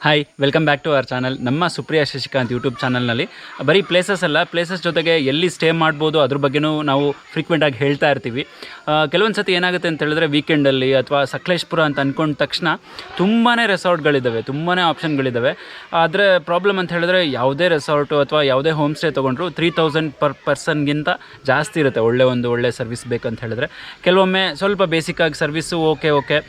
Hi welcome back to our channel. ನಮ್ಮ Supriya Shashikant YouTube ಚಾನಲ್ನಲ್ಲಿ ಬರೀ ಪ್ಲೇಸಸ್ ಅಲ್ಲ, ಪ್ಲೇಸಸ್ ಜೊತೆಗೆ ಎಲ್ಲಿ ಸ್ಟೇ ಮಾಡ್ಬೋದು ಅದ್ರ ಬಗ್ಗೆನೂ ನಾವು ಫ್ರೀಕ್ವೆಂಟಾಗಿ ಹೇಳ್ತಾ ಇರ್ತೀವಿ. ಕೆಲವೊಂದು ಸತಿ ಏನಾಗುತ್ತೆ ಅಂತ ಹೇಳಿದ್ರೆ, ವೀಕೆಂಡಲ್ಲಿ ಅಥವಾ ಸಕಲೇಶ್ಪುರ ಅಂತ ಅಂದ್ಕೊಂಡ ತಕ್ಷಣ ತುಂಬಾ ರೆಸಾರ್ಟ್ಗಳಿದ್ದಾವೆ, ತುಂಬಾ ಆಪ್ಷನ್ಗಳಿದ್ದಾವೆ. ಆದರೆ ಪ್ರಾಬ್ಲಮ್ ಅಂತ ಹೇಳಿದ್ರೆ, ಯಾವುದೇ ರೆಸಾರ್ಟು ಅಥವಾ ಯಾವುದೇ ಹೋಮ್ ಸ್ಟೇ ತೊಗೊಂಡ್ರು 3000 ಪರ್ ಪರ್ಸನ್ಗಿಂತ ಜಾಸ್ತಿ ಇರುತ್ತೆ. ಒಳ್ಳೆ ಸರ್ವಿಸ್ ಬೇಕಂತ ಹೇಳಿದ್ರೆ, ಕೆಲವೊಮ್ಮೆ ಸ್ವಲ್ಪ ಬೇಸಿಕ್ಕಾಗಿ ಸರ್ವಿಸ್ಸು ಓಕೆ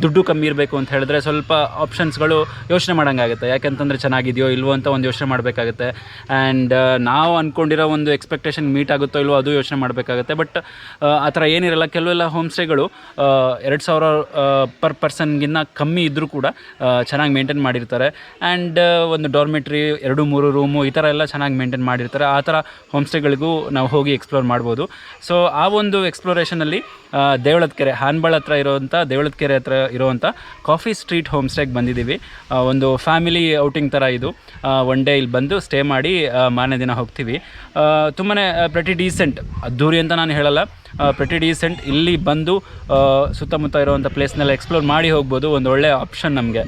ದುಡ್ಡು ಕಮ್ಮಿ ಇರಬೇಕು ಅಂತ ಹೇಳಿದ್ರೆ ಸ್ವಲ್ಪ ಆಪ್ಷನ್ಸ್ಗಳು ಯೋಚನೆ ಮಾಡೋಂಗಾಗುತ್ತೆ. ಯಾಕೆಂತಂದರೆ ಚೆನ್ನಾಗಿದೆಯೋ ಇಲ್ವೋ ಅಂತ ಒಂದು ಯೋಚನೆ ಮಾಡಬೇಕಾಗುತ್ತೆ. ಆ್ಯಂಡ್ ನಾವು ಅಂದ್ಕೊಂಡಿರೋ ಒಂದು ಎಕ್ಸ್ಪೆಕ್ಟೇಷನ್ ಮೀಟ್ ಆಗುತ್ತೋ ಇಲ್ವೋ ಅದು ಯೋಚನೆ ಮಾಡಬೇಕಾಗುತ್ತೆ. ಬಟ್ ಆ ಥರ ಏನಿರಲ್ಲ. ಕೆಲವೆಲ್ಲ ಹೋಮ್ ಸ್ಟೇಗಳು 2000 ಪರ್ ಪರ್ಸನ್ಗಿನ್ನ ಕಮ್ಮಿ ಇದ್ದರೂ ಕೂಡ ಚೆನ್ನಾಗಿ ಮೇಂಟೈನ್ ಮಾಡಿರ್ತಾರೆ. ಆ್ಯಂಡ್ ಒಂದು ಡಾರ್ಮೆಟ್ರಿ 2-3 ರೂಮು ಈ ಥರ ಎಲ್ಲ ಚೆನ್ನಾಗಿ ಮೇಂಟೈನ್ ಮಾಡಿರ್ತಾರೆ. ಆ ಥರ ಹೋಮ್ ಸ್ಟೇಗಳಿಗೂ ನಾವು ಹೋಗಿ ಎಕ್ಸ್ಪ್ಲೋರ್ ಮಾಡ್ಬೋದು. ಸೊ ಆ ಒಂದು ಎಕ್ಸ್ಪ್ಲೋರೇಷನಲ್ಲಿ ದೇವಳದ ಕೆರೆ, ಹಾನ್ಬಾಳ್ ಹತ್ರ ಇರೋವಂಥ ದೇವಳದ ಕೆರೆ ಹತ್ರ ಇರುವಂಥ ಕಾಫಿ ಸ್ಟ್ರೀಟ್ ಹೋಮ್ ಸ್ಟೇಗೆ ಬಂದಿದ್ದೀವಿ. ಒಂದು ಫ್ಯಾಮಿಲಿ ಔಟಿಂಗ್ ಥರ ಇದು. ಒನ್ ಡೇ ಇಲ್ಲಿ ಬಂದು ಸ್ಟೇ ಮಾಡಿ ಮಾರನೇ ದಿನ ಹೋಗ್ತೀವಿ. ತುಂಬಾ ಪ್ರೆಟಿ ಡೀಸೆಂಟ್, ಅದ್ದೂರಿ ಅಂತ ನಾನು ಹೇಳಲ್ಲ, ಪ್ರೆಟಿ ಡೀಸೆಂಟ್. ಇಲ್ಲಿ ಬಂದು ಸುತ್ತಮುತ್ತ ಇರುವಂಥ ಪ್ಲೇಸ್ನೆಲ್ಲ ಎಕ್ಸ್ಪ್ಲೋರ್ ಮಾಡಿ ಹೋಗ್ಬೋದು. ಒಂದು ಒಳ್ಳೆಯ ಆಪ್ಷನ್ ನಮಗೆ.